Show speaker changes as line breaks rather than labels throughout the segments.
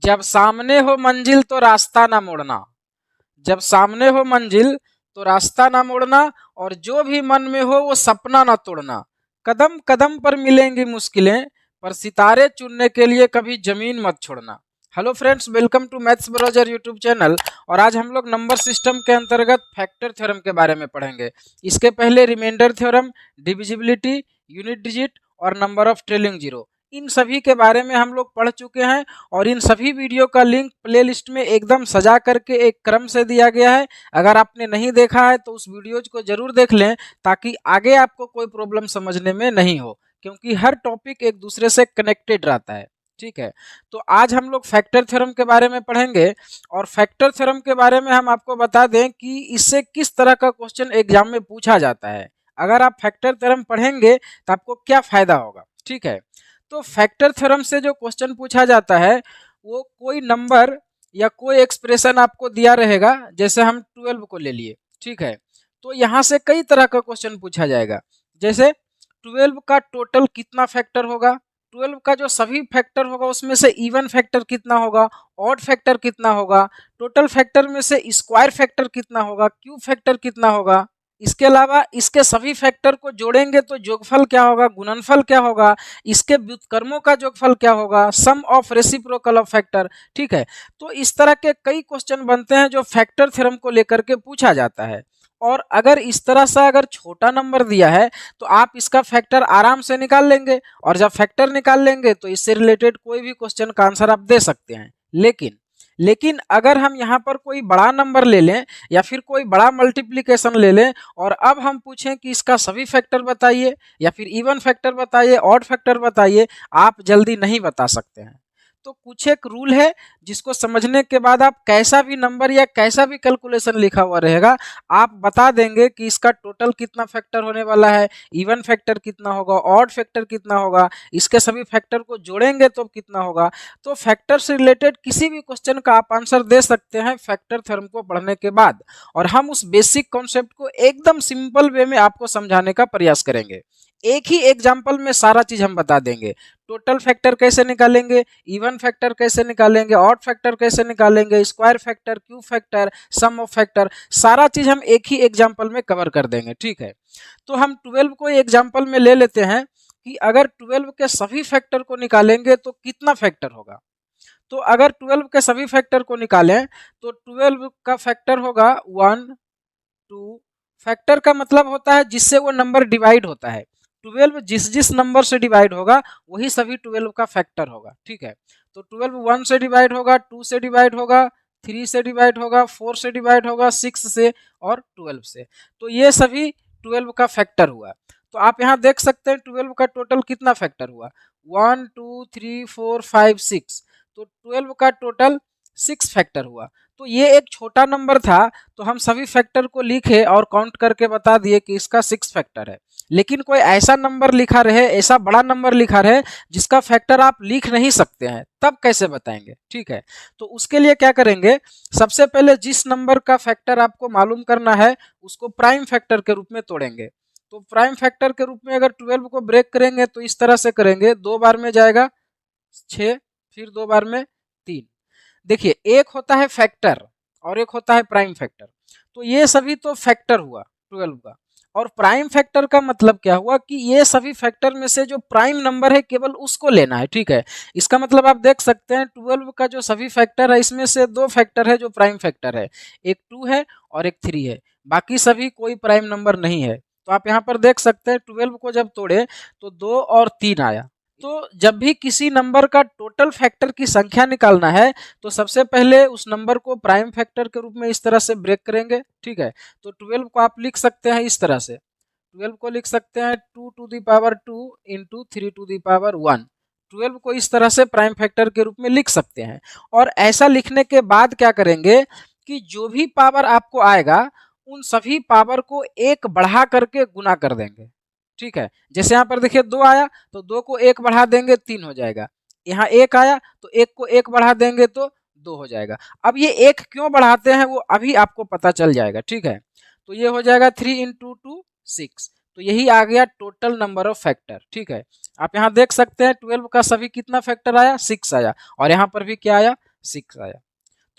जब सामने हो मंजिल तो रास्ता ना मोड़ना। जब सामने हो मंजिल तो रास्ता ना मोड़ना, और जो भी मन में हो वो सपना ना तोड़ना। कदम कदम पर मिलेंगी मुश्किलें, पर सितारे चुनने के लिए कभी जमीन मत छोड़ना। Hello friends, welcome to maths browser YouTube channel. और आज हम लोग नंबर सिस्टम के अंतर्गत फैक्टर थ्योरम के बारे में पढ़ेंगे। इसके पहले reminder theorem, divisibility, unit digit और नंबर ऑफ ट्रेलिंग जीरो, इन सभी के बारे में हम लोग पढ़ चुके हैं। और इन सभी वीडियो का लिंक प्लेलिस्ट में एकदम सजा करके एक क्रम से दिया गया है। अगर आपने नहीं देखा है तो उस वीडियोज को जरूर देख लें, ताकि आगे आपको कोई प्रॉब्लम समझने में नहीं हो, क्योंकि हर टॉपिक एक दूसरे से कनेक्टेड रहता है। ठीक है, तो आज हम लोग फैक्टर थ्योरम के बारे में पढ़ेंगे। और फैक्टर थ्योरम के बारे में हम आपको बता दें कि इससे किस तरह का क्वेश्चन एग्जाम में पूछा जाता है। अगर आप फैक्टर थ्योरम पढ़ेंगे तो आपको क्या फायदा होगा। ठीक है, तो फैक्टर थ्योरम से जो क्वेश्चन पूछा जाता है वो कोई नंबर या कोई एक्सप्रेशन आपको दिया रहेगा। जैसे हम 12 को ले लिए, ठीक है, तो यहाँ से कई तरह का क्वेश्चन पूछा जाएगा। जैसे 12 का टोटल कितना फैक्टर होगा, 12 का जो सभी फैक्टर होगा उसमें से इवन फैक्टर कितना होगा, ऑड फैक्टर कितना होगा, टोटल फैक्टर में से स्क्वायर फैक्टर कितना होगा, क्यूब फैक्टर कितना होगा। इसके अलावा इसके सभी फैक्टर को जोड़ेंगे तो योगफल क्या होगा, गुणनफल क्या होगा, इसके व्युत्क्रमों का योगफल क्या होगा, सम ऑफ रेसिप्रोकल ऑफ फैक्टर। ठीक है, तो इस तरह के कई क्वेश्चन बनते हैं जो फैक्टर थ्योरम को लेकर के पूछा जाता है। और अगर इस तरह से अगर छोटा नंबर दिया है तो आप इसका फैक्टर आराम से निकाल लेंगे, और जब फैक्टर निकाल लेंगे तो इससे रिलेटेड कोई भी क्वेश्चन का आंसर आप दे सकते हैं। लेकिन अगर हम यहाँ पर कोई बड़ा नंबर ले लें या फिर कोई बड़ा मल्टीप्लिकेशन ले लें, और अब हम पूछें कि इसका सभी फैक्टर बताइए या फिर इवन फैक्टर बताइए, ऑड फैक्टर बताइए, आप जल्दी नहीं बता सकते हैं। तो कुछ एक रूल है जिसको समझने के बाद आप कैसा भी नंबर या कैसा भी कैलकुलेशन लिखा हुआ रहेगा, आप बता देंगे कि इसका टोटल कितना फैक्टर होने वाला है, इवन फैक्टर कितना होगा, ऑड फैक्टर कितना होगा, इसके सभी फैक्टर को जोड़ेंगे तो कितना होगा। तो फैक्टर से रिलेटेड किसी भी क्वेश्चन का आप आंसर दे सकते हैं फैक्टर थ्योरम को पढ़ने के बाद। और हम उस बेसिक कॉन्सेप्ट को एकदम सिंपल वे में आपको समझाने का प्रयास करेंगे। एक ही एग्जाम्पल में सारा चीज हम बता देंगे। टोटल फैक्टर कैसे निकालेंगे, इवन फैक्टर कैसे निकालेंगे, ऑड फैक्टर कैसे निकालेंगे, square factor, cube factor, sum of factor, सारा चीज हम एक ही एग्जाम्पल में कवर कर देंगे। ठीक है, तो हम 12 को एग्जाम्पल में ले लेते हैं कि अगर 12 के सभी फैक्टर को निकालेंगे तो कितना फैक्टर होगा। तो अगर 12 के सभी फैक्टर को निकालें तो 12 का फैक्टर होगा 1 2। फैक्टर का मतलब होता है जिससे वो नंबर डिवाइड होता है। 12 जिस जिस नंबर से डिवाइड होगा वही सभी 12 का फैक्टर होगा। ठीक है, तो 12 1 से डिवाइड होगा, 2 से डिवाइड होगा, 3 से डिवाइड होगा, 4 से डिवाइड होगा, 6 से और 12 से। तो ये सभी 12 का फैक्टर हुआ। तो आप यहाँ देख सकते हैं 12 का टोटल कितना फैक्टर हुआ, 1 2 3 4 5 6। तो 12 का टोटल 6 फैक्टर हुआ। तो ये एक छोटा नंबर था, तो हम सभी फैक्टर को लिखे और काउंट करके बता दिए कि इसका 6 फैक्टर है। लेकिन कोई ऐसा नंबर लिखा रहे, ऐसा बड़ा नंबर लिखा रहे जिसका फैक्टर आप लिख नहीं सकते हैं, तब कैसे बताएंगे। ठीक है, तो उसके लिए क्या करेंगे, सबसे पहले जिस नंबर का फैक्टर आपको मालूम करना है उसको प्राइम फैक्टर के रूप में तोड़ेंगे। तो प्राइम फैक्टर के रूप में अगर 12 को ब्रेक करेंगे तो इस तरह से करेंगे, 2 बार में जाएगा 6, फिर 2 बार में 3। देखिए, एक होता है फैक्टर और एक होता है प्राइम फैक्टर। तो ये सभी तो फैक्टर हुआ 12 का। और प्राइम फैक्टर का मतलब क्या हुआ कि ये सभी फैक्टर में से जो प्राइम नंबर है केवल उसको लेना है। ठीक है, इसका मतलब आप देख सकते हैं 12 का जो सभी फैक्टर है इसमें से 2 फैक्टर है जो प्राइम फैक्टर है, एक 2 है और एक 3 है, बाकी सभी कोई प्राइम नंबर नहीं है। तो आप यहाँ पर देख सकते हैं 12 को जब तोड़े तो 2 और 3 आया। तो जब भी किसी नंबर का टोटल फैक्टर की संख्या निकालना है तो सबसे पहले उस नंबर को प्राइम फैक्टर के रूप में इस तरह से ब्रेक करेंगे। ठीक है, तो 12 को आप लिख सकते हैं इस तरह से, 12 को लिख सकते हैं 2 to the power 2 into 3 to the power 1। 12 को इस तरह से प्राइम फैक्टर के रूप में लिख सकते हैं। और ऐसा लिखने के बाद क्या करेंगे कि जो भी पावर आपको आएगा उन सभी पावर को एक बढ़ा करके गुना कर देंगे। ठीक है, जैसे यहाँ पर देखिए 2 आया तो 2 को 1 बढ़ा देंगे 3 हो जाएगा, यहाँ 1 आया तो 1 को 1 बढ़ा देंगे तो 2 हो जाएगा। अब ये 1 क्यों बढ़ाते हैं वो अभी आपको पता चल जाएगा। ठीक है, तो ये हो जाएगा 3 इंटू 2 6। तो यही आ गया टोटल नंबर ऑफ फैक्टर। ठीक है, आप यहाँ देख सकते हैं 12 का सभी कितना फैक्टर आया, 6 आया, और यहाँ पर भी क्या आया, 6 आया।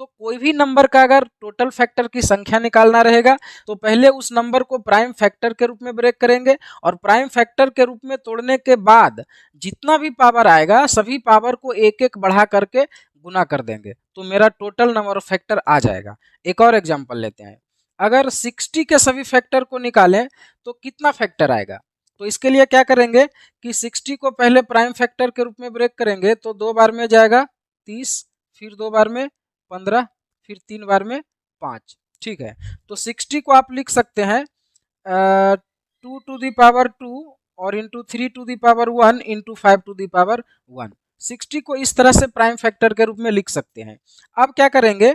तो कोई भी नंबर का अगर टोटल फैक्टर की संख्या निकालना रहेगा तो पहले उस नंबर को प्राइम फैक्टर के रूप में ब्रेक करेंगे और प्राइम फैक्टर के रूप में तोड़ने के बाद जितना भी पावर आएगा सभी पावर को एक एक बढ़ा करके गुना कर देंगे तो मेरा टोटल नंबर ऑफ फैक्टर आ जाएगा। एक और एग्जांपल लेते हैं, अगर 60 के सभी फैक्टर को निकालें तो कितना फैक्टर आएगा। तो इसके लिए क्या करेंगे कि 60 को पहले प्राइम फैक्टर के रूप में ब्रेक करेंगे तो 2 बार में जाएगा 30, फिर 2 बार में 15, फिर 3 बार में 5। ठीक है, तो 60 को आप लिख सकते हैं 2 टू द पावर 2 और into 3 to the power 1 into 5 to the power 1। 60 को इस तरह से प्राइम फैक्टर के रूप में लिख सकते हैं। अब क्या करेंगे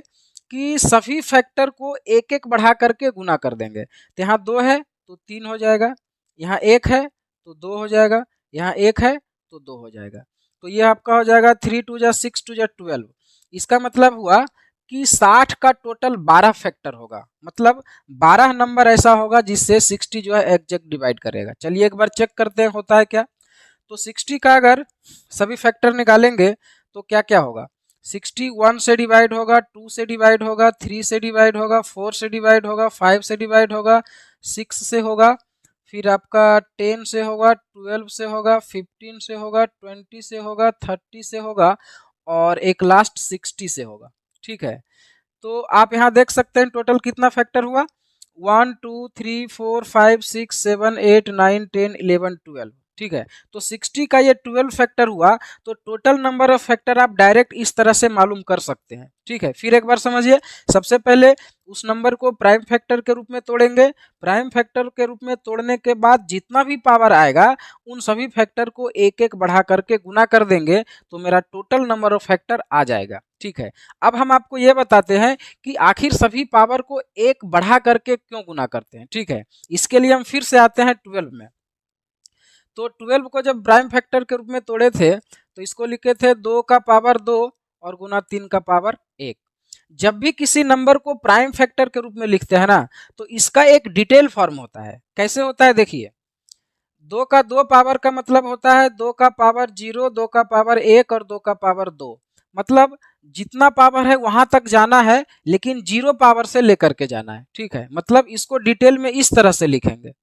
कि सभी फैक्टर को एक एक बढ़ा करके गुना कर देंगे। तो यहाँ 2 है तो 3 हो जाएगा, यहाँ 1 है तो 2 हो जाएगा, यहाँ 1 है तो 2 हो जाएगा। तो ये आपका हो जाएगा 3 2 जा 6 2 जा 12। इसका मतलब हुआ कि 60 का टोटल 12 फैक्टर होगा, मतलब 12 नंबर ऐसा होगा जिससे 60 जो है एग्जैक्ट डिवाइड करेगा। चलिए एक बार चेक करते हैं होता है क्या। तो 60 का अगर सभी फैक्टर निकालेंगे तो क्या क्या होगा। 60 1 से डिवाइड होगा, 2 से डिवाइड होगा, 3 से डिवाइड होगा, 4 से डिवाइड होगा, 5 से डिवाइड होगा, 6 से होगा, फिर आपका 10 से होगा, 12 से होगा, 15 से होगा, 20 से होगा, 30 से होगा और एक लास्ट 60 से होगा। ठीक है, तो आप यहाँ देख सकते हैं टोटल कितना फैक्टर हुआ 1 2 3 4 5 6 7 8 9 10 11 12। ठीक है, तो 60 का ये 12 फैक्टर हुआ तो टोटल नंबर ऑफ फैक्टर आप डायरेक्ट इस तरह से मालूम कर सकते हैं। ठीक है, फिर एक बार समझिए। सबसे पहले उस नंबर को प्राइम फैक्टर के रूप में तोड़ेंगे, प्राइम फैक्टर के रूप में तोड़ने के बाद जितना भी पावर आएगा उन सभी फैक्टर को एक एक बढ़ा करके गुना कर देंगे तो मेरा टोटल नंबर ऑफ फैक्टर आ जाएगा। ठीक है, अब हम आपको ये बताते हैं कि आखिर सभी पावर को एक बढ़ा करके क्यों गुना करते हैं। ठीक है, इसके लिए हम फिर से आते हैं 12 में। तो 12 को जब प्राइम फैक्टर के रूप में तोड़े थे तो इसको लिखे थे 2 का पावर 2 और गुना 3 का पावर 1। जब भी किसी नंबर को प्राइम फैक्टर के रूप में लिखते हैं ना तो इसका एक डिटेल फॉर्म होता है। कैसे होता है देखिए, 2 का 2 पावर का मतलब होता है 2 का पावर 0, 2 का पावर 1 और 2 का पावर 2। मतलब जितना पावर है वहां तक जाना है लेकिन 0 पावर से लेकर के जाना है। ठीक है, मतलब इसको डिटेल में इस तरह से लिखेंगे।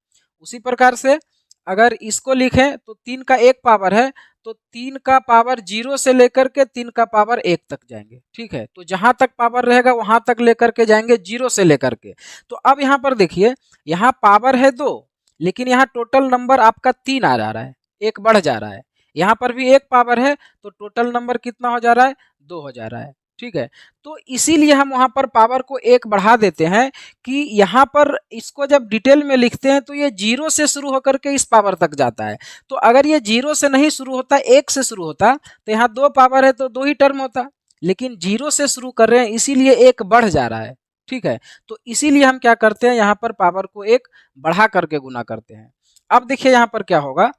उसी प्रकार से अगर इसको लिखें तो 3 का 1 पावर है तो 3 का पावर 0 से लेकर के 3 का पावर 1 तक जाएंगे। ठीक है, तो जहां तक पावर रहेगा वहां तक लेकर के जाएंगे 0 से लेकर के। तो अब यहाँ पर देखिए, यहाँ पावर है 2 लेकिन यहाँ टोटल नंबर आपका 3 आ जा रहा है, एक बढ़ जा रहा है। यहाँ पर भी 1 पावर है तो टोटल नंबर कितना हो जा रहा है 2 हो जा रहा है। ठीक है, तो इसीलिए हम वहां पर पावर को 1 बढ़ा देते हैं कि यहाँ पर इसको जब डिटेल में लिखते हैं तो ये 0 से शुरू होकर के इस पावर तक जाता है। तो अगर ये 0 से नहीं शुरू होता 1 से शुरू होता तो यहाँ 2 पावर है तो 2 ही टर्म होता, लेकिन 0 से शुरू कर रहे हैं इसीलिए 1 बढ़ जा रहा है। ठीक है, तो इसीलिए हम क्या करते हैं यहाँ पर पावर को 1 बढ़ा करके गुना करते हैं। अब देखिए यहाँ पर क्या होगा,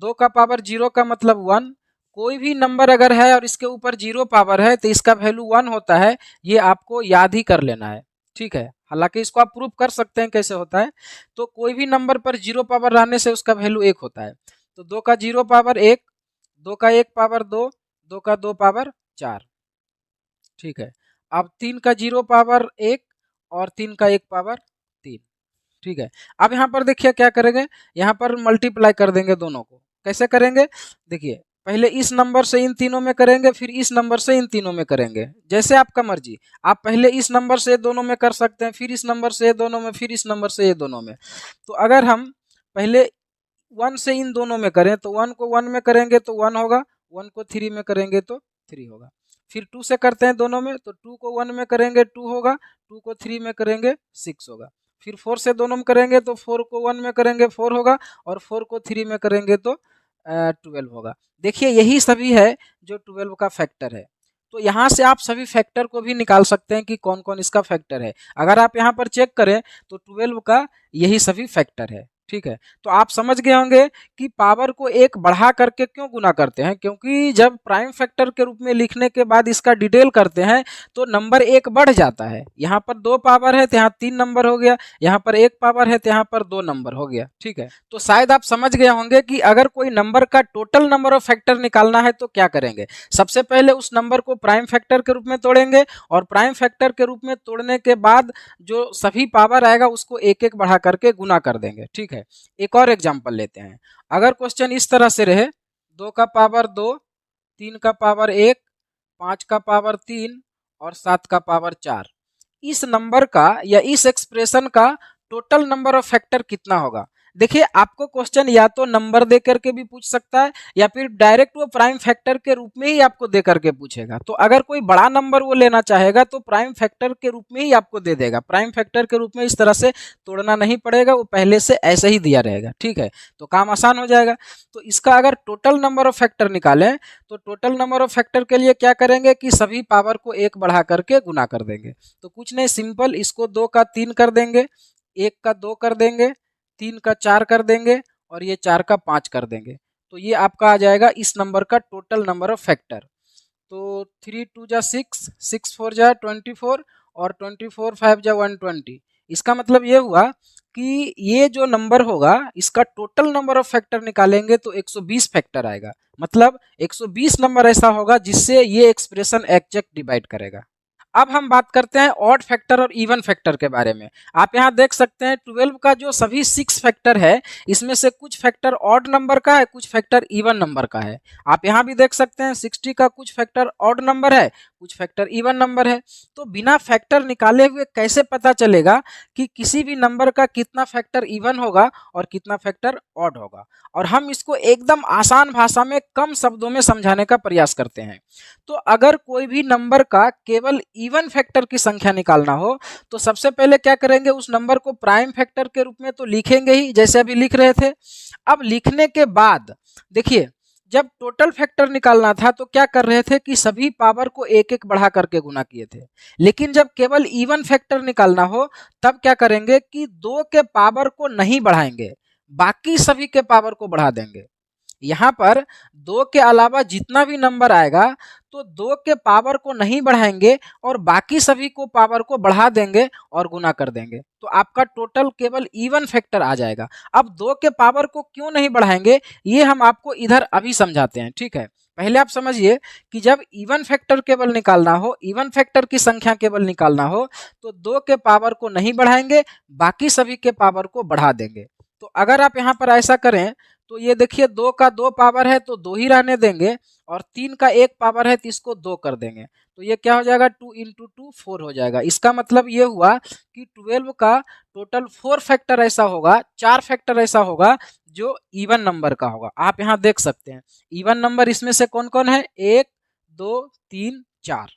2 का पावर 0 का मतलब 1। कोई भी नंबर अगर है और इसके ऊपर 0 पावर है तो इसका वैल्यू 1 होता है, ये आपको याद ही कर लेना है। ठीक है, हालांकि इसको आप प्रूफ कर सकते हैं कैसे होता है। तो कोई भी नंबर पर 0 पावर रहने से उसका वैल्यू 1 होता है। तो 2 का 0 पावर 1, 2 का 1 पावर 2, 2 का 2 पावर 4। ठीक है, अब 3 का 0 पावर 1 और 3 का 1 पावर 3। ठीक है, अब यहाँ पर देखिए क्या करेंगे, यहाँ पर मल्टीप्लाई कर देंगे दोनों को। कैसे करेंगे देखिए, पहले इस नंबर से इन तीनों में करेंगे, फिर इस नंबर से इन तीनों में करेंगे, जैसे आपका मर्जी। आप पहले इस नंबर से दोनों में कर सकते हैं, फिर इस नंबर से दोनों में, फिर इस नंबर से ये दोनों में। तो अगर हम पहले 1 से इन दोनों में करें तो 1 को 1 में करेंगे तो 1 होगा, 1 को 3 में करेंगे तो 3 होगा। फिर 2 से करते हैं दोनों में तो 2 को 1 में करेंगे 2 होगा, 2 को 3 में करेंगे 6 होगा। फिर 4 से दोनों में करेंगे तो 4 को 1 में करेंगे 4 होगा और 4 को 3 में करेंगे तो 12 होगा। देखिए यही सभी है जो 12 का फैक्टर है। तो यहाँ से आप सभी फैक्टर को भी निकाल सकते हैं कि कौन कौन इसका फैक्टर है। अगर आप यहाँ पर चेक करें तो 12 का यही सभी फैक्टर है। ठीक है, तो आप समझ गए होंगे कि पावर को एक बढ़ा करके क्यों गुना करते हैं, क्योंकि जब प्राइम फैक्टर के रूप में लिखने के बाद इसका डिटेल करते हैं तो नंबर एक बढ़ जाता है। यहाँ पर 2 पावर है तो यहाँ 3 नंबर हो गया, यहाँ पर 1 पावर है तो यहाँ पर 2 नंबर हो गया। ठीक है, तो शायद आप समझ गए होंगे कि अगर कोई नंबर का टोटल नंबर ऑफ फैक्टर निकालना है तो क्या करेंगे। सबसे पहले उस नंबर को प्राइम फैक्टर के रूप में तोड़ेंगे और प्राइम फैक्टर के रूप में तोड़ने के बाद जो सभी पावर आएगा उसको एक एक बढ़ा करके गुना कर देंगे। ठीक है, एक और एग्जांपल लेते हैं। अगर क्वेश्चन इस तरह से रहे 2 का पावर 2, 3 का पावर 1, 5 का पावर 3 और 7 का पावर 4, इस नंबर का या इस एक्सप्रेशन का टोटल नंबर ऑफ फैक्टर कितना होगा। देखिए, आपको क्वेश्चन या तो नंबर दे करके भी पूछ सकता है या फिर डायरेक्ट वो प्राइम फैक्टर के रूप में ही आपको दे करके पूछेगा। तो अगर कोई बड़ा नंबर वो लेना चाहेगा तो प्राइम फैक्टर के रूप में ही आपको दे देगा। प्राइम फैक्टर के रूप में इस तरह से तोड़ना नहीं पड़ेगा, वो पहले से ऐसे ही दिया रहेगा। ठीक है, तो काम आसान हो जाएगा। तो इसका अगर टोटल नंबर ऑफ फैक्टर निकालें तो टोटल नंबर ऑफ फैक्टर के लिए क्या करेंगे कि सभी पावर को एक बढ़ा करके गुना कर देंगे। तो कुछ नहीं, सिंपल, इसको 2 का 3 कर देंगे, 1 का 2 कर देंगे, 3 का 4 कर देंगे और ये 4 का 5 कर देंगे। तो ये आपका आ जाएगा इस नंबर का टोटल नंबर ऑफ फैक्टर। तो 3 2 जा 6, 6 4 जा 24 और 24 5 जा 120। इसका मतलब ये हुआ कि ये जो नंबर होगा इसका टोटल नंबर ऑफ फैक्टर निकालेंगे तो 120 फैक्टर आएगा। मतलब 120 नंबर ऐसा होगा जिससे ये एक्सप्रेशन एग्जैक्ट डिवाइड करेगा। अब हम बात करते हैं ऑड फैक्टर और इवन फैक्टर के बारे में। आप यहाँ देख सकते हैं 12 का जो सभी 6 फैक्टर है इसमें से कुछ फैक्टर ऑड नंबर का है, कुछ फैक्टर इवन नंबर का है। आप यहाँ भी देख सकते हैं 60 का कुछ फैक्टर ऑड नंबर है, कुछ फैक्टर इवन नंबर है। तो बिना फैक्टर निकाले हुए कैसे पता चलेगा कि किसी भी नंबर का कितना फैक्टर इवन होगा और कितना फैक्टर ऑड होगा। और हम इसको एकदम आसान भाषा में कम शब्दों में समझाने का प्रयास करते हैं। तो अगर कोई भी नंबर का केवल इवन फैक्टर की संख्या निकालना हो तो सबसे पहले क्या करेंगे, उस नंबर को प्राइम फैक्टर के रूप में तो लिखेंगे ही, जैसे अभी लिख रहे थे। अब लिखने के बाद देखिए, जब टोटल फैक्टर निकालना था तो क्या कर रहे थे कि सभी पावर को एक एक बढ़ा करके गुना किए थे। लेकिन जब केवल इवन फैक्टर निकालना हो तब क्या करेंगे कि 2 के पावर को नहीं बढ़ाएंगे, बाकी सभी के पावर को बढ़ा देंगे। यहाँ पर 2 के अलावा जितना भी नंबर आएगा तो 2 के पावर को नहीं बढ़ाएंगे और बाकी सभी को पावर को बढ़ा देंगे और गुना कर देंगे। तो आपका टोटल केवल इवन फैक्टर आ जाएगा। अब 2 के पावर को क्यों नहीं बढ़ाएंगे ये हम आपको इधर अभी समझाते हैं। ठीक है, पहले आप समझिए कि जब इवन फैक्टर केवल निकालना हो, इवन फैक्टर की संख्या केवल निकालना हो तो 2 के पावर को नहीं बढ़ाएंगे, बाकी सभी के पावर को बढ़ा देंगे। तो अगर आप यहाँ पर ऐसा करें तो ये देखिए 2 का 2 पावर है तो 2 ही रहने देंगे और 3 का 1 पावर है तो इसको 2 कर देंगे। तो ये क्या हो जाएगा, 2 इंटू 2 4 हो जाएगा। इसका मतलब ये हुआ कि 12 का टोटल 4 फैक्टर ऐसा होगा, 4 फैक्टर ऐसा होगा जो इवन नंबर का होगा। आप यहाँ देख सकते हैं इवन नंबर इसमें से कौन कौन है, 1 2 3 4।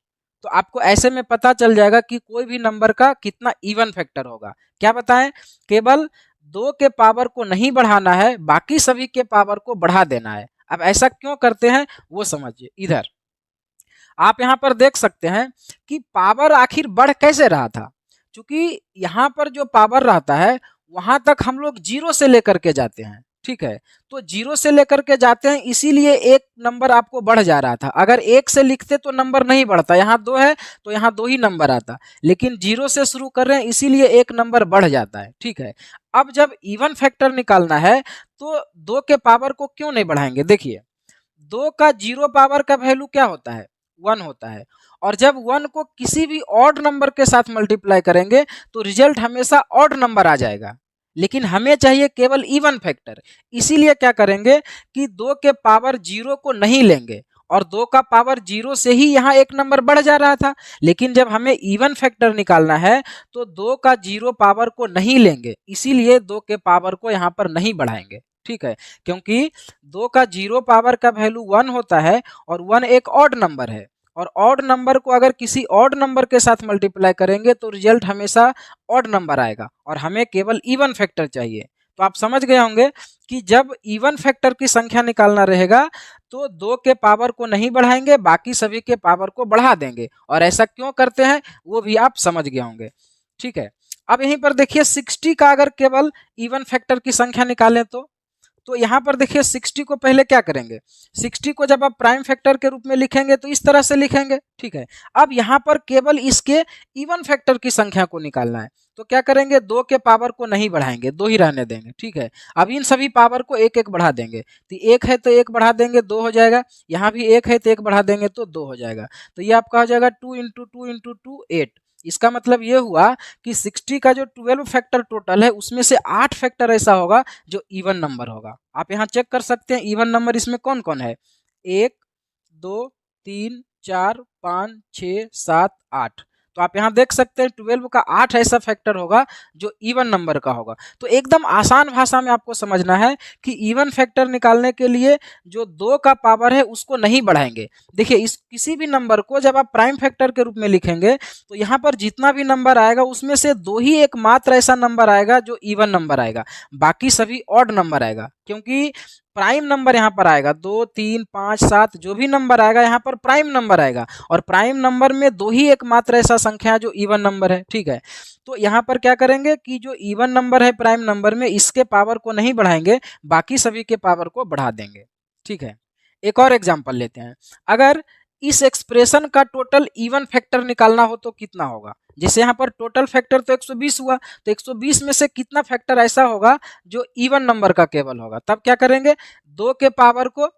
तो आपको ऐसे में पता चल जाएगा कि कोई भी नंबर का कितना इवन फैक्टर होगा। क्या बताएं, केवल 2 के पावर को नहीं बढ़ाना है, बाकी सभी के पावर को बढ़ा देना है। अब ऐसा क्यों करते हैं वो समझिए। इधर आप यहाँ पर देख सकते हैं कि पावर आखिर बढ़ कैसे रहा था, क्योंकि यहाँ पर जो पावर रहता है वहां तक हम लोग 0 से लेकर के जाते हैं। ठीक है, तो 0 से लेकर के जाते हैं इसीलिए एक नंबर आपको बढ़ जा रहा था। अगर 1 से लिखते तो नंबर नहीं बढ़ता, यहाँ 2 है तो यहाँ 2 ही नंबर आता, लेकिन 0 से शुरू कर रहे हैं इसीलिए एक नंबर बढ़ जाता है। ठीक है, अब जब इवन फैक्टर निकालना है तो 2 के पावर को क्यों नहीं बढ़ाएंगे। देखिए 2 का 0 पावर का वैल्यू क्या होता है, 1 होता है। और जब 1 को किसी भी ऑड नंबर के साथ मल्टीप्लाई करेंगे तो रिजल्ट हमेशा ऑड नंबर आ जाएगा, लेकिन हमें चाहिए केवल इवन फैक्टर। इसीलिए क्या करेंगे कि 2 के पावर 0 को नहीं लेंगे और 2 का पावर 0 से ही यहाँ एक नंबर बढ़ जा रहा था। लेकिन जब हमें इवन फैक्टर निकालना है तो 2 का 0 पावर को नहीं लेंगे, इसीलिए 2 के पावर को यहाँ पर नहीं बढ़ाएंगे। ठीक है, क्योंकि 2 का 0 पावर का वैल्यू 1 होता है और 1 एक ऑड नंबर है, और ऑड नंबर को अगर किसी ऑड नंबर के साथ मल्टीप्लाई करेंगे तो रिजल्ट हमेशा ऑड नंबर आएगा और हमें केवल इवन फैक्टर चाहिए। तो आप समझ गए होंगे कि जब इवन फैक्टर की संख्या निकालना रहेगा तो 2 के पावर को नहीं बढ़ाएंगे, बाकी सभी के पावर को बढ़ा देंगे। और ऐसा क्यों करते हैं वो भी आप समझ गए होंगे। ठीक है, अब यहीं पर देखिए 60 का अगर केवल इवन फैक्टर की संख्या निकालें तो यहाँ पर देखिए 60 को पहले क्या करेंगे, 60 को जब आप प्राइम फैक्टर के रूप में लिखेंगे तो इस तरह से लिखेंगे, ठीक है। अब यहाँ पर केवल इसके इवन फैक्टर की संख्या को निकालना है, तो क्या करेंगे, 2 के पावर को नहीं बढ़ाएंगे, 2 ही रहने देंगे, ठीक है। अब इन सभी पावर को एक एक बढ़ा देंगे, तो 1 है तो 1 बढ़ा देंगे 2 हो जाएगा, यहाँ भी 1 है तो 1 बढ़ा देंगे तो 2 हो जाएगा। तो ये आपका हो जाएगा 2 इंटू 2 इंटू 2 8। इसका मतलब ये हुआ कि 60 का जो 12 फैक्टर टोटल है उसमें से 8 फैक्टर ऐसा होगा जो इवन नंबर होगा। आप यहाँ चेक कर सकते हैं इवन नंबर इसमें कौन कौन है, 1 2 3 4 5 6 7 8। तो आप यहाँ देख सकते हैं 12 का 8 ऐसा फैक्टर होगा जो इवन नंबर का होगा। तो एकदम आसान भाषा में आपको समझना है कि इवन फैक्टर निकालने के लिए जो 2 का पावर है उसको नहीं बढ़ाएंगे। देखिए इस किसी भी नंबर को जब आप प्राइम फैक्टर के रूप में लिखेंगे तो यहाँ पर जितना भी नंबर आएगा उसमें से 2 ही एकमात्र ऐसा नंबर आएगा जो इवन नंबर आएगा, बाकी सभी ऑड नंबर आएगा, क्योंकि प्राइम नंबर यहाँ पर आएगा 2 3 5 7 जो भी नंबर आएगा यहाँ पर प्राइम नंबर आएगा, और प्राइम नंबर में 2 ही एकमात्र ऐसा संख्या है जो इवन नंबर है, ठीक है। तो यहाँ पर क्या करेंगे कि जो इवन नंबर है प्राइम नंबर में इसके पावर को नहीं बढ़ाएंगे, बाकी सभी के पावर को बढ़ा देंगे, ठीक है। एक और एग्जाम्पल लेते हैं, अगर इस एक्सप्रेशन का टोटल इवन फैक्टर निकालना हो तो कितना होगा। जैसे यहाँ पर टोटल फैक्टर तो 120 हुआ, तो 120 में से कितना फैक्टर ऐसा होगा जो इवन नंबर का केवल होगा। तब क्या करेंगे, 2 के पावर को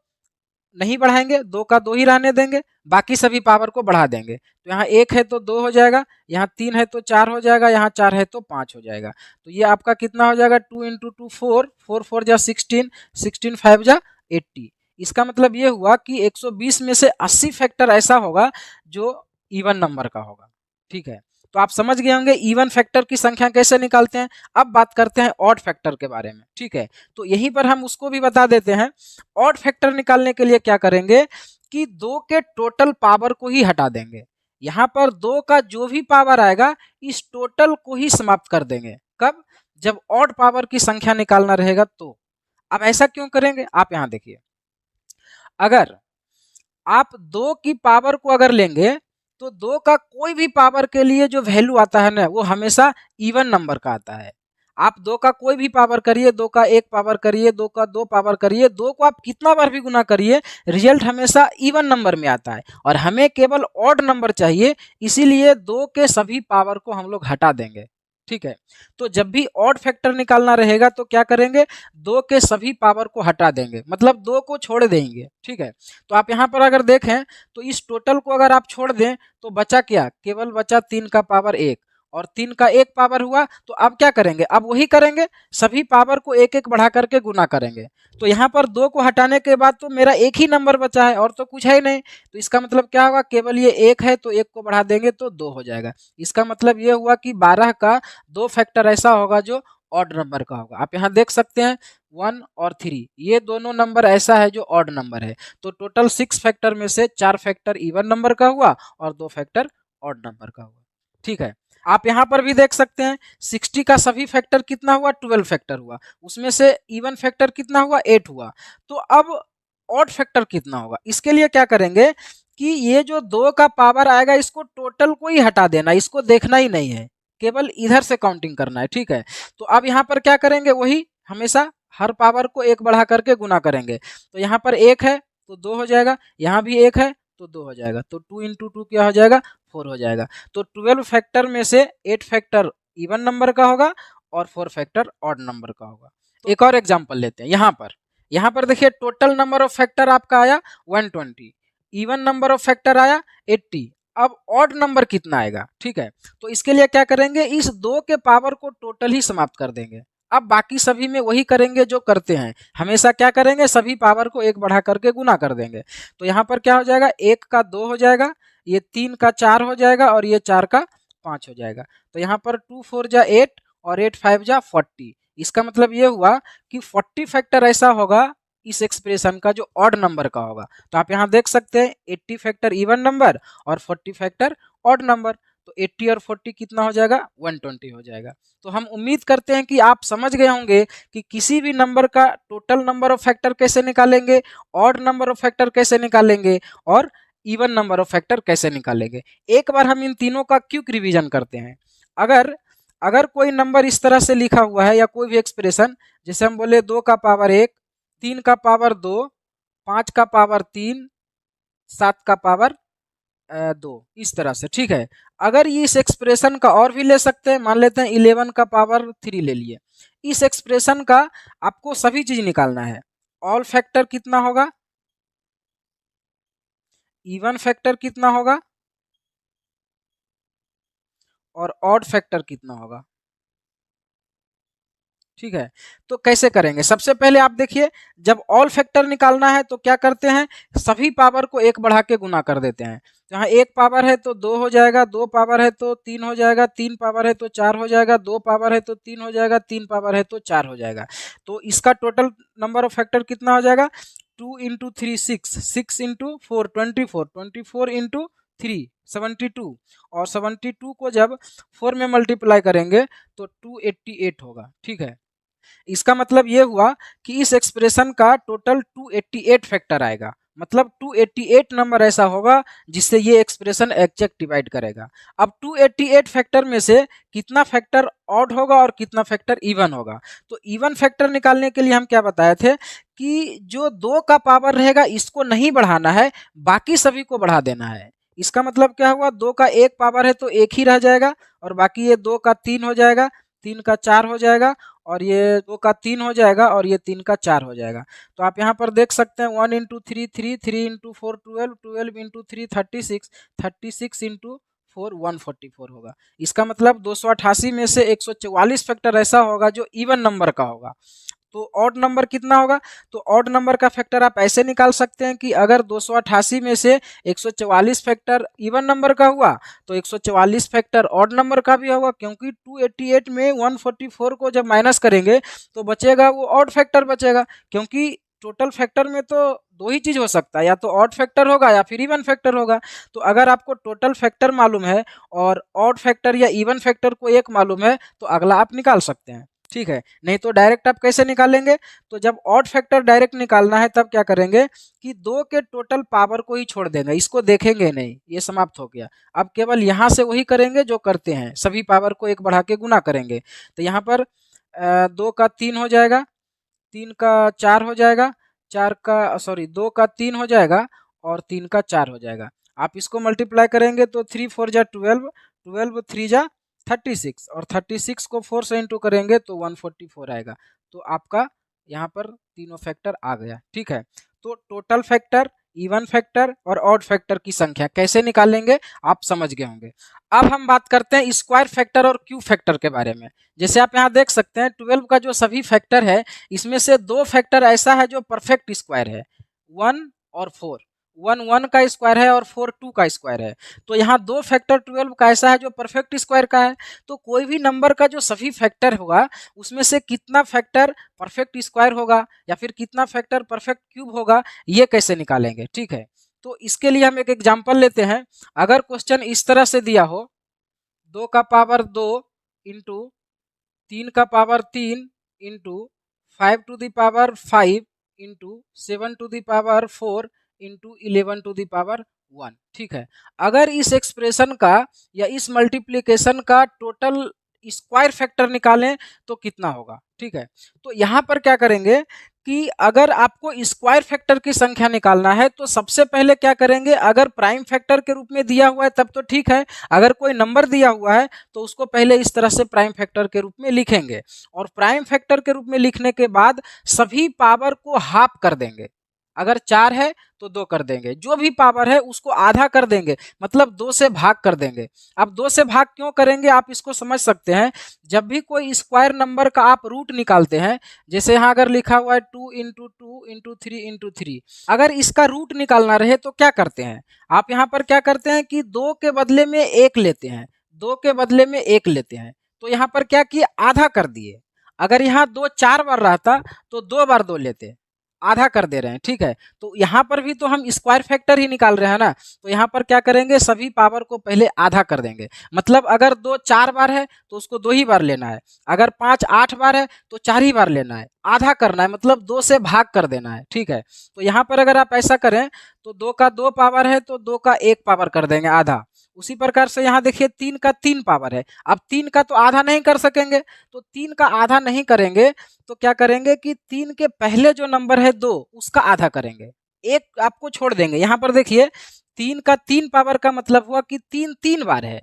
नहीं बढ़ाएंगे, 2 का 2 ही रहने देंगे, बाकी सभी पावर को बढ़ा देंगे। तो यहाँ 1 है तो 2 हो जाएगा, यहाँ 3 है तो 4 हो जाएगा, यहाँ 4 है तो 5 हो जाएगा। तो ये आपका कितना हो जाएगा, 2 इंटू 2 4, 4 4 जा 16, 16 5 जा 80। इसका मतलब ये हुआ कि 120 में से 80 फैक्टर ऐसा होगा जो इवन नंबर का होगा, ठीक है। तो आप समझ गए होंगे इवन फैक्टर की संख्या कैसे निकालते हैं। अब बात करते हैं ऑड फैक्टर के बारे में, ठीक है। तो यहीं पर हम उसको भी बता देते हैं। ऑड फैक्टर निकालने के लिए क्या करेंगे कि 2 के टोटल पावर को ही हटा देंगे। यहाँ पर 2 का जो भी पावर आएगा इस टोटल को ही समाप्त कर देंगे। कब, जब ऑड पावर की संख्या निकालना रहेगा तो। अब ऐसा क्यों करेंगे, आप यहाँ देखिए, अगर आप 2 की पावर को अगर लेंगे तो 2 का कोई भी पावर के लिए जो वैल्यू आता है ना वो हमेशा इवन नंबर का आता है। आप 2 का कोई भी पावर करिए, 2 का 1 पावर करिए, 2 का 2 पावर करिए, 2 को आप कितना बार भी गुना करिए, रिजल्ट हमेशा इवन नंबर में आता है, और हमें केवल ऑड नंबर चाहिए, इसीलिए 2 के सभी पावर को हम लोग हटा देंगे, ठीक है। तो जब भी ऑड फैक्टर निकालना रहेगा तो क्या करेंगे, 2 के सभी पावर को हटा देंगे, मतलब 2 को छोड़ देंगे, ठीक है। तो आप यहाँ पर अगर देखें तो इस टोटल को अगर आप छोड़ दें तो बचा क्या, केवल बचा 3 का पावर 1, और 3 का 1 पावर हुआ। तो अब क्या करेंगे, अब वही करेंगे, सभी पावर को एक एक बढ़ा करके गुना करेंगे। तो यहाँ पर 2 को हटाने के बाद तो मेरा एक ही नंबर बचा है और तो कुछ है ही नहीं, तो इसका मतलब क्या होगा, केवल ये 1 है तो 1 को बढ़ा देंगे तो 2 हो जाएगा। इसका मतलब ये हुआ कि 12 का 2 फैक्टर ऐसा होगा जो ऑड नंबर का होगा। आप यहाँ देख सकते हैं 1 और 3 ये दोनों नंबर ऐसा है जो ऑड नंबर है। तो टोटल 6 फैक्टर में से 4 फैक्टर इवन नंबर का हुआ और 2 फैक्टर ऑड नंबर का हुआ, ठीक है। आप यहाँ पर भी देख सकते हैं 60 का सभी फैक्टर कितना हुआ, 12 फैक्टर हुआ, उसमें से इवन फैक्टर कितना हुआ, 8 हुआ। तो अब ऑड फैक्टर कितना होगा, इसके लिए क्या करेंगे कि ये जो 2 का पावर आएगा इसको टोटल को ही हटा देना, इसको देखना ही नहीं है, केवल इधर से काउंटिंग करना है, ठीक है। तो अब यहाँ पर क्या करेंगे, वही हमेशा हर पावर को 1 बढ़ा करके गुना करेंगे। तो यहाँ पर 1 है तो 2 हो जाएगा, यहाँ भी 1 है तो 2 हो जाएगा, तो 2 इंटू 2 क्या हो जाएगा, 4 हो जाएगा। तो 12 फैक्टर में से 8 फैक्टर इवन नंबर का होगा और 4 फैक्टर ऑड नंबर का होगा। तो एक और एग्जांपल लेते हैं। यहाँ पर देखिए टोटल नंबर ऑफ फैक्टर आपका आया 120, इवन नंबर ऑफ फैक्टर आया 80। अब ऑड नंबर कितना आएगा, ठीक है। तो इसके लिए क्या करेंगे, इस 2 के पावर को टोटल ही समाप्त कर देंगे। अब बाकी सभी में वही करेंगे जो करते हैं, हमेशा क्या करेंगे, सभी पावर को 1 बढ़ा करके गुना कर देंगे। तो यहाँ पर क्या हो जाएगा, 1 का 2 हो जाएगा, ये 3 का 4 हो जाएगा और ये 4 का 5 हो जाएगा। तो यहाँ पर 2 4 जा 8 और 8 5 जा 40। इसका मतलब ये हुआ कि 40 फैक्टर ऐसा होगा इस एक्सप्रेशन का जो ऑड नंबर का होगा। तो आप यहाँ देख सकते हैं 80 फैक्टर इवन नंबर और 40 फैक्टर ऑड नंबर। तो 80 और 40 कितना हो जाएगा, 120 हो जाएगा। तो हम उम्मीद करते हैं कि आप समझ गए होंगे कि किसी भी नंबर का टोटल नंबर ऑफ फैक्टर कैसे निकालेंगे, ऑड नंबर ऑफ फैक्टर कैसे निकालेंगे और इवन नंबर ऑफ फैक्टर कैसे निकालेंगे। एक बार हम इन तीनों का क्विक रिवीजन करते हैं। अगर अगर कोई नंबर इस तरह से लिखा हुआ है या कोई भी एक्सप्रेशन, जैसे हम बोले 2 का पावर 1, 3 का पावर 2, 5 का पावर 3, 7 का पावर 2, इस तरह से, ठीक है। अगर ये इस एक्सप्रेशन का और भी ले सकते हैं, मान लेते हैं 11 का पावर 3 ले लिए। इस एक्सप्रेशन का आपको सभी चीज निकालना है। ऑल फैक्टर कितना होगा, इवन फैक्टर कितना होगा और ऑड फैक्टर कितना होगा, ठीक है। तो कैसे करेंगे, सबसे पहले आप देखिए, जब ऑल फैक्टर निकालना है तो क्या करते हैं, सभी पावर को एक बढ़ा के गुना कर देते हैं। जहाँ एक पावर है तो 2 हो जाएगा, 2 पावर है तो 3 हो जाएगा, 3 पावर है तो 4 हो जाएगा, 2 पावर है तो 3 हो जाएगा, 3 पावर है तो 4 हो जाएगा। तो इसका टोटल नंबर ऑफ फैक्टर कितना हो जाएगा, 2 इंटू 3 6, 6 इंटू 4 24, 24 इंटू 3 72, और 72 को जब 4 में मल्टीप्लाई करेंगे तो 288 होगा, ठीक है। इसका मतलब ये हुआ कि इस एक्सप्रेशन का टोटल 288 फैक्टर आएगा, मतलब 288 नंबर ऐसा होगा जिससे ये एक्सप्रेशन एग्जैक्ट डिवाइड करेगा। अब 288 फैक्टर में से कितना फैक्टर ऑड होगा और कितना फैक्टर इवन होगा, तो इवन फैक्टर निकालने के लिए हम क्या बताए थे कि जो 2 का पावर रहेगा इसको नहीं बढ़ाना है, बाकी सभी को बढ़ा देना है। इसका मतलब क्या हुआ, 2 का एक पावर है तो एक ही रह जाएगा, और बाकी ये 2 का 3 हो जाएगा, 3 का 4 हो जाएगा, और ये 2 का 3 हो जाएगा, और ये 3 का 4 हो जाएगा। तो आप यहाँ पर देख सकते हैं 1 इंटू 3 3, 3 इंटू 4 12, 12 इंटू 3 36, 36 इंटू 4 144 होगा। इसका मतलब 288 में से 144 फैक्टर ऐसा होगा जो इवन नंबर का होगा। तो ऑड नंबर कितना होगा, तो ऑड नंबर का फैक्टर आप ऐसे निकाल सकते हैं कि अगर 288 में से 144 फैक्टर इवन नंबर का हुआ तो 144 फैक्टर ऑड नंबर का भी होगा, क्योंकि 288 में 144 को जब माइनस करेंगे तो बचेगा वो ऑड फैक्टर बचेगा, क्योंकि टोटल फैक्टर में तो दो ही चीज हो सकता है, या तो ऑड फैक्टर होगा या फिर इवन फैक्टर होगा। तो अगर आपको टोटल फैक्टर मालूम है और ऑड फैक्टर या इवन फैक्टर को एक मालूम है तो अगला आप निकाल सकते हैं, ठीक है। नहीं तो डायरेक्ट आप कैसे निकालेंगे, तो जब ऑड फैक्टर डायरेक्ट निकालना है तब क्या करेंगे कि 2 के टोटल पावर को ही छोड़ देंगे, इसको देखेंगे नहीं, ये समाप्त हो गया। अब केवल यहाँ से वही करेंगे जो करते हैं, सभी पावर को एक बढ़ा के गुना करेंगे। तो यहाँ पर 2 का 3 हो जाएगा, 3 का 4 हो जाएगा, 2 का 3 हो जाएगा और 3 का 4 हो जाएगा। आप इसको मल्टीप्लाई करेंगे तो 3 4 जा 12, 12 3 जा 36, और 36 को 4 से इंटू करेंगे तो 144 आएगा। तो आपका यहाँ पर तीनों फैक्टर आ गया, ठीक है। तो टोटल फैक्टर, इवन फैक्टर और ऑड फैक्टर की संख्या कैसे निकालेंगे आप समझ गए होंगे। अब हम बात करते हैं स्क्वायर फैक्टर और क्यूब फैक्टर के बारे में। जैसे आप यहाँ देख सकते हैं 12 का जो सभी फैक्टर है इसमें से 2 फैक्टर ऐसा है जो परफेक्ट स्क्वायर है, 1 और 4। 1 1 का स्क्वायर है और 4 2 का स्क्वायर है। तो यहाँ 2 फैक्टर 12 का ऐसा है जो परफेक्ट स्क्वायर का है। तो कोई भी नंबर का जो सभी फैक्टर होगा उसमें से कितना फैक्टर परफेक्ट स्क्वायर होगा या फिर कितना फैक्टर परफेक्ट क्यूब होगा, ये कैसे निकालेंगे, ठीक है। तो इसके लिए हम एक एग्जांपल लेते हैं। अगर क्वेश्चन इस तरह से दिया हो, 2 का पावर 2 इंटू 3 का power 3 into 5 to the power 5 into 7 to the power 4 into 11 to the power 1, ठीक है। अगर इस एक्सप्रेशन का या इस मल्टीप्लिकेशन का टोटल स्क्वायर फैक्टर निकालें तो कितना होगा, ठीक है। तो यहाँ पर क्या करेंगे कि अगर आपको स्क्वायर फैक्टर की संख्या निकालना है तो सबसे पहले क्या करेंगे, अगर प्राइम फैक्टर के रूप में दिया हुआ है तब तो ठीक है, अगर कोई नंबर दिया हुआ है तो उसको पहले इस तरह से प्राइम फैक्टर के रूप में लिखेंगे, और प्राइम फैक्टर के रूप में लिखने के बाद सभी पावर को हाफ कर देंगे। अगर 4 है तो 2 कर देंगे, जो भी पावर है उसको आधा कर देंगे, मतलब 2 से भाग कर देंगे। अब 2 से भाग क्यों करेंगे आप इसको समझ सकते हैं। जब भी कोई स्क्वायर नंबर का आप रूट निकालते हैं, जैसे यहाँ अगर लिखा हुआ है 2 इंटू 2 इंटू 3 इंटू 3, अगर इसका रूट निकालना रहे तो क्या करते हैं आप, यहाँ पर क्या करते हैं कि 2 के बदले में 1 लेते हैं, 2 के बदले में 1 लेते हैं। तो यहाँ पर क्या किए, आधा कर दिए। अगर यहाँ 2 4 बार रहता तो 2 बार 2 लेते, आधा कर दे रहे हैं, ठीक है। तो यहाँ पर भी तो हम स्क्वायर फैक्टर ही निकाल रहे हैं ना, तो यहाँ पर क्या करेंगे, सभी पावर को पहले आधा कर देंगे। मतलब अगर 2 4 बार है तो उसको 2 ही बार लेना है, अगर 5 8 बार है तो 4 ही बार लेना है, आधा करना है, मतलब 2 से भाग कर देना है, ठीक है। तो यहाँ पर अगर आप ऐसा करें तो 2 का 2 पावर है तो 2 का 1 पावर कर देंगे आधा, उसी प्रकार से यहाँ देखिए 3 का 3 पावर है। अब 3 का तो आधा नहीं कर सकेंगे, तो 3 का आधा नहीं करेंगे तो क्या करेंगे कि 3 के पहले जो नंबर है 2 उसका आधा करेंगे, एक आपको छोड़ देंगे। यहाँ पर देखिए 3 का 3 पावर का मतलब हुआ कि 3 3 बार है,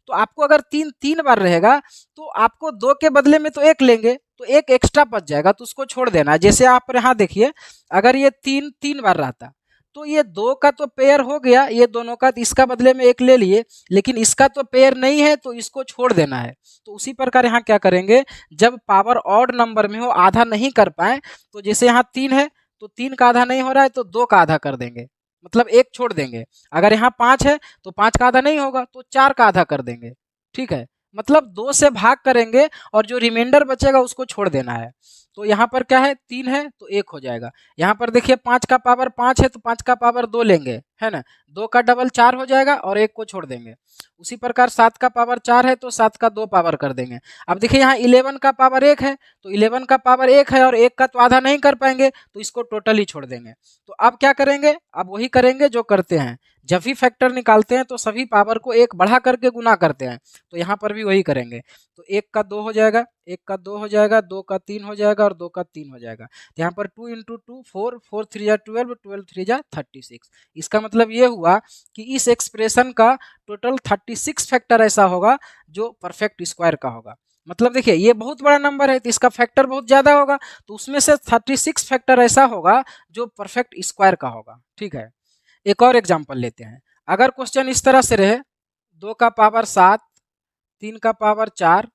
तो आपको अगर 3 3 बार रहेगा तो आपको 2 के बदले में तो 1 लेंगे, तो 1 एक्स्ट्रा बच जाएगा, तो उसको छोड़ देना है। जैसे आप यहाँ देखिए अगर ये 3 3 बार रहता तो ये 2 का तो पेयर हो गया, ये दोनों का, तो इसका बदले में 1 ले लिए, लेकिन इसका तो पेयर नहीं है तो इसको छोड़ देना है। तो उसी प्रकार यहाँ क्या करेंगे, जब पावर ऑड नंबर में हो, आधा नहीं कर पाए, तो जैसे यहाँ 3 है तो 3 का आधा नहीं हो रहा है तो 2 का आधा कर देंगे, मतलब 1 छोड़ देंगे। अगर यहाँ 5 है तो 5 का आधा नहीं होगा तो 4 का आधा कर देंगे, ठीक है। मतलब 2 से भाग करेंगे और जो रिमाइंडर बचेगा उसको छोड़ देना है। तो यहाँ पर क्या है, 3 है तो 1 हो जाएगा। यहाँ पर देखिए 5 का पावर 5 है तो 5 का पावर 2 लेंगे, है ना, 2 का डबल 4 हो जाएगा और 1 को छोड़ देंगे। उसी प्रकार 7 का पावर 4 है तो 7 का 2 पावर कर देंगे। अब देखिए यहाँ 11 का पावर 1 है तो 11 का पावर 1 है और 1 का तो आधा नहीं कर पाएंगे तो इसको टोटली छोड़ देंगे। तो अब क्या करेंगे, अब वही करेंगे जो करते हैं, जब भी फैक्टर निकालते हैं तो सभी पावर को 1 बढ़ा करके गुना करते हैं, तो यहाँ पर भी वही करेंगे। तो 1 का 2 हो जाएगा, 1 का 2 हो जाएगा, 2 का 3 हो जाएगा और 2 का 3 हो जाएगा। तो यहाँ पर 2 इंटू 2 4, 4 3 जा 12, 12 3 जा 36। इसका मतलब ये हुआ कि इस एक्सप्रेशन का टोटल 36 फैक्टर ऐसा होगा जो परफेक्ट स्क्वायर का होगा। मतलब देखिए ये बहुत बड़ा नंबर है तो इसका फैक्टर बहुत ज़्यादा होगा, तो उसमें से 36 फैक्टर ऐसा होगा जो परफेक्ट स्क्वायर का होगा, ठीक है। एक और एग्जांपल लेते हैं। अगर क्वेश्चन इस तरह से रहे, 2 का पावर 7, 3 का पावर 4,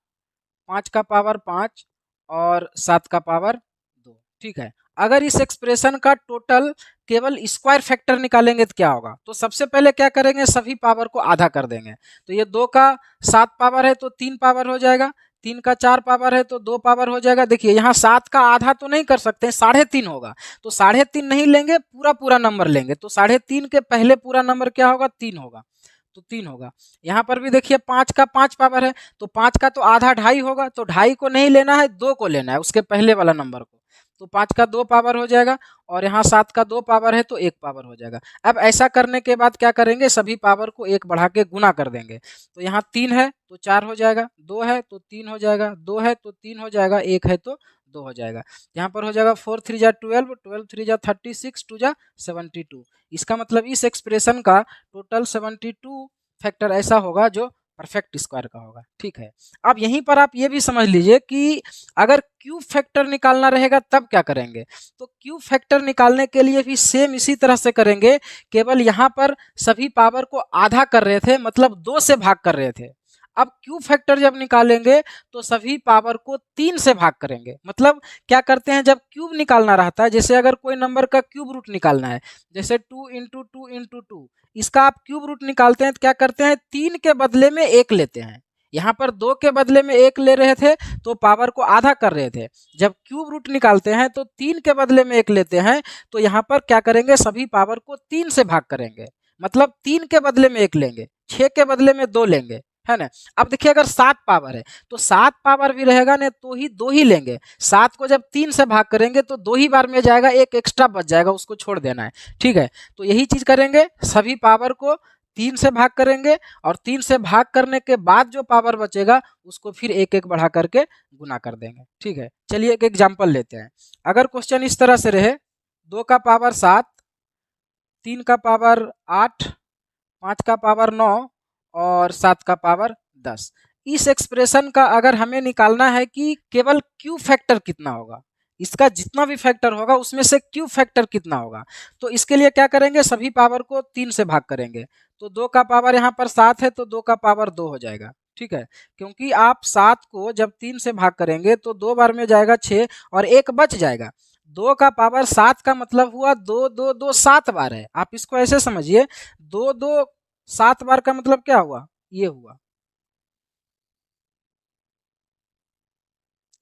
5 का पावर 5 और 7 का पावर 2, ठीक है। अगर इस एक्सप्रेशन का टोटल केवल स्क्वायर फैक्टर निकालेंगे तो क्या होगा, तो सबसे पहले क्या करेंगे, सभी पावर को आधा कर देंगे। तो ये 2 का 7 पावर है तो 3 पावर हो जाएगा, 3 का 4 पावर है तो 2 पावर हो जाएगा। देखिए यहाँ 7 का आधा तो नहीं कर सकते, 3.5 होगा, तो 3.5 नहीं लेंगे, पूरा पूरा नंबर लेंगे। तो 3.5 के पहले पूरा नंबर क्या होगा, 3 होगा, तो 3 होगा। यहाँ पर भी देखिए 5 का 5 पावर है तो 5 का तो आधा 2.5 होगा, तो 2.5 को नहीं लेना है, 2 को लेना है, उसके पहले वाला नंबर को। तो 5 का 2 पावर हो जाएगा और यहाँ 7 का 2 पावर है तो 1 पावर हो जाएगा। अब ऐसा करने के बाद क्या करेंगे, सभी पावर को 1 बढ़ा के गुना कर देंगे। तो यहाँ 3 है तो 4 हो जाएगा, 2 है तो 3 हो जाएगा, 2 है तो 3 हो जाएगा, 1 है तो 2 हो जाएगा। यहाँ पर हो जाएगा 4 3 जा 12, 12 3 जा 36, 2 जा 72। इसका मतलब इस एक्सप्रेशन का टोटल 72 फैक्टर ऐसा होगा जो परफेक्ट स्क्वायर का होगा, ठीक है। अब यहीं पर आप ये भी समझ लीजिए कि अगर क्यूब फैक्टर निकालना रहेगा तब क्या करेंगे, तो क्यूब फैक्टर निकालने के लिए भी सेम इसी तरह से करेंगे, केवल यहाँ पर सभी पावर को आधा कर रहे थे, मतलब 2 से भाग कर रहे थे। अब क्यूब फैक्टर जब निकालेंगे तो सभी पावर को 3 से भाग करेंगे। मतलब क्या करते हैं, जब क्यूब निकालना रहता है, जैसे अगर कोई नंबर का क्यूब रूट निकालना है, जैसे 2 इंटू 2 इंटू 2, इसका आप क्यूब रूट निकालते हैं तो क्या करते हैं, 3 के बदले में 1 लेते हैं। यहाँ पर 2 के बदले में 1 ले रहे थे तो पावर को आधा कर रहे थे। जब क्यूब रूट निकालते हैं तो 3 के बदले में 1 लेते हैं, तो यहाँ पर क्या करेंगे, सभी पावर को 3 से भाग करेंगे। मतलब 3 के बदले में 1 लेंगे, 6 के बदले में 2 लेंगे, है ना। अब देखिए अगर 7 पावर है तो 7 पावर भी रहेगा ना तो ही 2 ही लेंगे। 7 को जब 3 से भाग करेंगे तो 2 ही बार में जाएगा, 1 एक्स्ट्रा बच जाएगा, उसको छोड़ देना है, ठीक है। तो यही चीज करेंगे, सभी पावर को 3 से भाग करेंगे और 3 से भाग करने के बाद जो पावर बचेगा उसको फिर 1 1 बढ़ा करके गुना कर देंगे, ठीक है। चलिए एक एग्जाम्पल लेते हैं। अगर क्वेश्चन इस तरह से रहे, 2 का पावर 7, 3 का पावर 8, 5 का पावर 9 और 7 का पावर 10। इस एक्सप्रेशन का अगर हमें निकालना है कि केवल क्यू फैक्टर कितना होगा, इसका जितना भी फैक्टर होगा उसमें से क्यू फैक्टर कितना होगा, तो इसके लिए क्या करेंगे, सभी पावर को 3 से भाग करेंगे। तो 2 का पावर यहाँ पर 7 है तो 2 का पावर 2 हो जाएगा, ठीक है। क्योंकि आप 7 को जब 3 से भाग करेंगे तो 2 बार में जाएगा 6 और 1 बच जाएगा। 2 का पावर 7 का मतलब हुआ 2 2 2 7 बार है। आप इसको ऐसे समझिए, 2 2 7 बार का मतलब क्या हुआ, ये हुआ,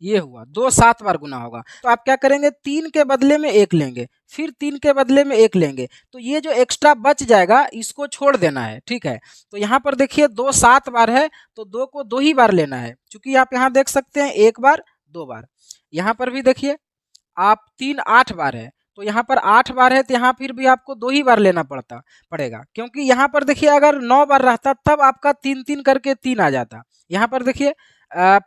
ये हुआ 2 7 बार गुना होगा। तो आप क्या करेंगे, 3 के बदले में 1 लेंगे, फिर 3 के बदले में 1 लेंगे, तो ये जो एक्स्ट्रा बच जाएगा इसको छोड़ देना है, ठीक है। तो यहाँ पर देखिए 2 7 बार है तो 2 को 2 ही बार लेना है, क्योंकि आप यहाँ देख सकते हैं 1 बार 2 बार। यहाँ पर भी देखिए आप 3 8 बार है तो यहाँ पर 8 बार है, तो यहाँ फिर भी आपको 2 ही बार लेना पड़ेगा, क्योंकि यहाँ पर देखिए अगर 9 बार रहता तब आपका 3-3 करके 3 आ जाता। यहाँ पर देखिए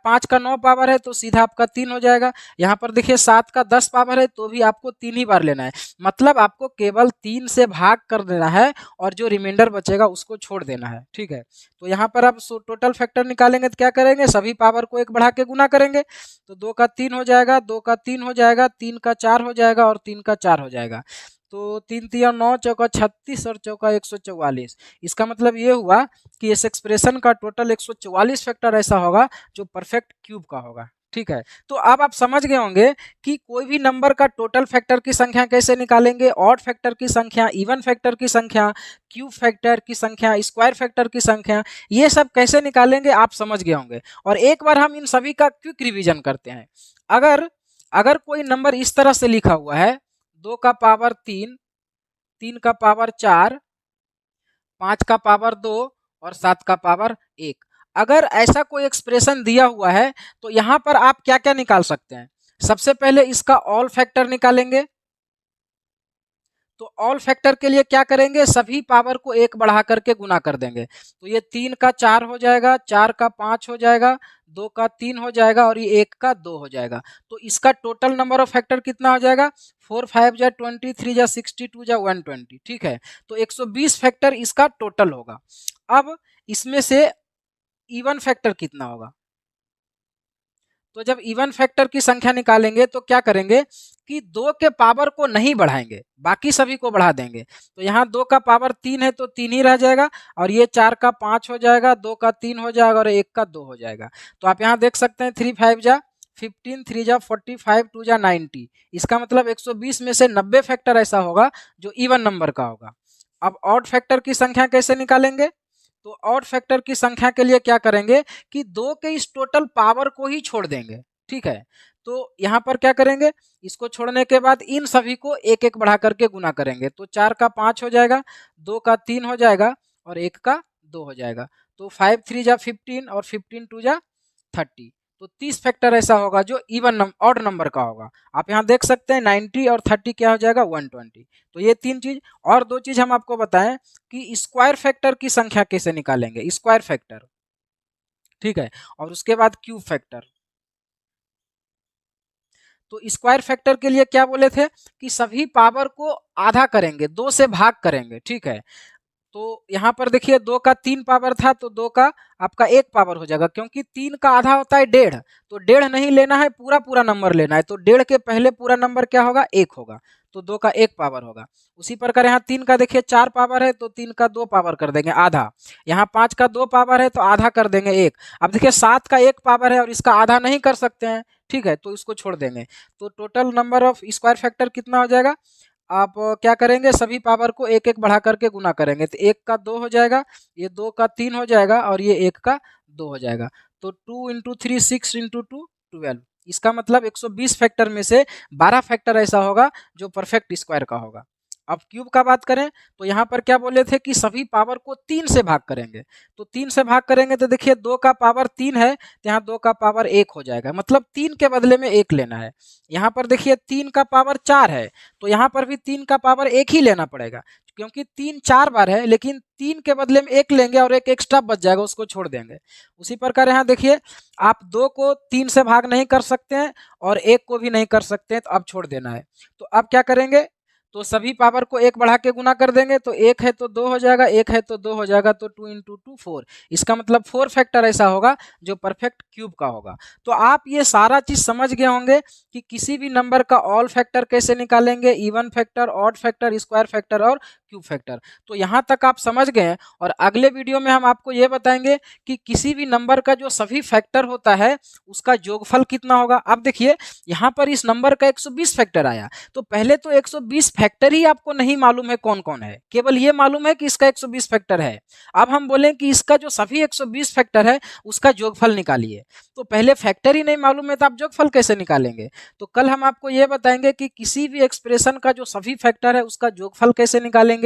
5 का 9 पावर है तो सीधा आपका 3 हो जाएगा। यहाँ पर देखिए 7 का 10 पावर है तो भी आपको 3 ही बार लेना है, मतलब आपको केवल 3 से भाग कर देना है और जो रिमाइंडर बचेगा उसको छोड़ देना है। ठीक है, तो यहाँ पर आप टोटल फैक्टर निकालेंगे तो क्या करेंगे, सभी पावर को 1 बढ़ा के गुना करेंगे, तो 2 का 3 हो जाएगा, 2 का 3 हो जाएगा, 3 का 4 हो जाएगा और 3 का 4 हो जाएगा। तो 3 तिया 9, चौका 36 और चौका 144। इसका मतलब ये हुआ कि इस एक्सप्रेशन का टोटल 144 फैक्टर ऐसा होगा जो परफेक्ट क्यूब का होगा। ठीक है, तो अब आप समझ गए होंगे कि कोई भी नंबर का टोटल फैक्टर की संख्या कैसे निकालेंगे, ऑड फैक्टर की संख्या, इवन फैक्टर की संख्या, क्यूब फैक्टर की संख्या, स्क्वायर फैक्टर की संख्या, ये सब कैसे निकालेंगे आप समझ गए होंगे। और एक बार हम इन सभी का क्विक रिवीजन करते हैं। अगर अगर कोई नंबर इस तरह से लिखा हुआ है 2 का पावर 3, 3 का पावर 4, 5 का पावर 2 और 7 का पावर 1, अगर ऐसा कोई एक्सप्रेशन दिया हुआ है तो यहाँ पर आप क्या क्या निकाल सकते हैं। सबसे पहले इसका ऑल फैक्टर निकालेंगे। तो ऑल फैक्टर के लिए क्या करेंगे, सभी पावर को 1 बढ़ा करके गुना कर देंगे। तो ये 3 का 4 हो जाएगा, 4 का 5 हो जाएगा, 2 का 3 हो जाएगा और ये 1 का 2 हो जाएगा। तो इसका टोटल नंबर ऑफ फैक्टर कितना हो जाएगा, 4 5 जा 20, 3 जा 62 जा 120। ठीक है, तो 120 फैक्टर इसका टोटल होगा। अब इसमें से इवन फैक्टर कितना होगा, तो जब इवन फैक्टर की संख्या निकालेंगे तो क्या करेंगे कि 2 के पावर को नहीं बढ़ाएंगे, बाकी सभी को बढ़ा देंगे। तो यहाँ 2 का पावर 3 है तो 3 ही रह जाएगा और ये 4 का 5 हो जाएगा, 2 का 3 हो जाएगा और 1 का 2 हो जाएगा। तो आप यहाँ देख सकते हैं 3 5 जा 15, 3 जा 45, 2 जा 90। इसका मतलब 120 में से 90 फैक्टर ऐसा होगा जो इवन नंबर का होगा। अब ऑड फैक्टर की संख्या कैसे निकालेंगे, तो ऑड फैक्टर की संख्या के लिए क्या करेंगे कि 2 के इस टोटल पावर को ही छोड़ देंगे। ठीक है, तो यहाँ पर क्या करेंगे, इसको छोड़ने के बाद इन सभी को 1 1 बढ़ा करके गुना करेंगे। तो 4 का 5 हो जाएगा, 2 का 3 हो जाएगा और 1 का 2 हो जाएगा। तो 5 3 जा 15 और 15 2 जा 30। तो 30 फैक्टर ऐसा होगा जो इवन ऑड नंबर का होगा। आप यहाँ देख सकते हैं 90 और 30 क्या हो जाएगा 120। तो ये 3 चीज। और 2 चीज हम आपको बताएं कि स्क्वायर फैक्टर की संख्या कैसे निकालेंगे, स्क्वायर फैक्टर। ठीक है, और उसके बाद क्यूब फैक्टर। तो स्क्वायर फैक्टर के लिए क्या बोले थे कि सभी पावर को आधा करेंगे, 2 से भाग करेंगे। ठीक है, तो यहाँ पर देखिए 2 का 3 पावर था तो 2 का आपका 1 पावर हो जाएगा, क्योंकि 3 का आधा होता है 1.5, तो 1.5 नहीं लेना है, पूरा पूरा नंबर लेना है। तो 1.5 के पहले पूरा नंबर क्या होगा, 1 होगा, तो 2 का 1 पावर होगा। उसी प्रकार यहाँ 3 का देखिए 4 पावर है तो 3 का 2 पावर कर देंगे आधा। यहाँ 5 का 2 पावर है तो आधा कर देंगे 1। अब देखिए 7 का 1 पावर है और इसका आधा नहीं कर सकते हैं। ठीक है, तो इसको छोड़ देंगे। तो total number of square factor कितना हो जाएगा, आप क्या करेंगे सभी पावर को 1 1 बढ़ा करके गुना करेंगे। तो 1 का 2 हो जाएगा, ये 2 का 3 हो जाएगा और ये 1 का 2 हो जाएगा। तो 2 इंटू 3 6 इंटू 2 12। इसका मतलब 120 फैक्टर में से 12 फैक्टर ऐसा होगा जो परफेक्ट स्क्वायर का होगा। अब क्यूब का बात करें तो यहाँ पर क्या बोले थे कि सभी पावर को 3 से भाग करेंगे। तो 3 से भाग करेंगे तो देखिए 2 का पावर 3 है तो यहाँ 2 का पावर 1 हो जाएगा, मतलब 3 के बदले में 1 लेना है। यहाँ पर देखिए 3 का पावर 4 है तो यहाँ पर भी 3 का पावर 1 ही लेना पड़ेगा, क्योंकि 3 4 बार है, लेकिन 3 के बदले में 1 लेंगे और 1 एक्स्ट्रा बच जाएगा, उसको छोड़ देंगे। उसी प्रकार यहाँ देखिए आप 2 को 3 से भाग नहीं कर सकते हैं और 1 को भी नहीं कर सकते हैं, तो अब छोड़ देना है। तो अब क्या करेंगे, तो सभी पावर को 1 बढ़ा के गुना कर देंगे। तो 1 है तो 2 हो जाएगा, 1 है तो 2 हो जाएगा, तो 2 इंटू 2 4। इसका मतलब 4 फैक्टर ऐसा होगा जो परफेक्ट क्यूब का होगा। तो आप ये सारा चीज समझ गए होंगे कि किसी भी नंबर का ऑल फैक्टर कैसे निकालेंगे, even factor, odd factor, square factor और क्यूब फैक्टर। तो यहाँ तक आप समझ गए हैं और अगले वीडियो में हम आपको ये बताएंगे कि किसी भी नंबर का जो सभी फैक्टर होता है उसका योगफल कितना होगा। अब देखिए यहाँ पर इस नंबर का 120 फैक्टर आया, तो पहले तो 120 फैक्टर ही आपको नहीं मालूम है कौन कौन है, केवल ये मालूम है कि इसका 120 फैक्टर है। अब हम बोलें कि इसका जो सभी 120 फैक्टर है उसका योगफल निकालिए, तो पहले फैक्टर ही नहीं मालूम है तो आप योगफल कैसे निकालेंगे। तो कल हम आपको ये बताएंगे कि किसी भी एक्सप्रेशन का जो सभी फैक्टर है उसका योगफल कैसे निकालेंगे,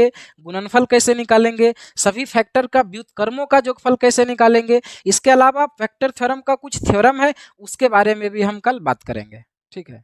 गुणनफल कैसे निकालेंगे, सभी फैक्टर का व्युत्क्रमों का योगफल कैसे निकालेंगे। इसके अलावा फैक्टर थ्योरम का कुछ थ्योरम है उसके बारे में भी हम कल बात करेंगे। ठीक है।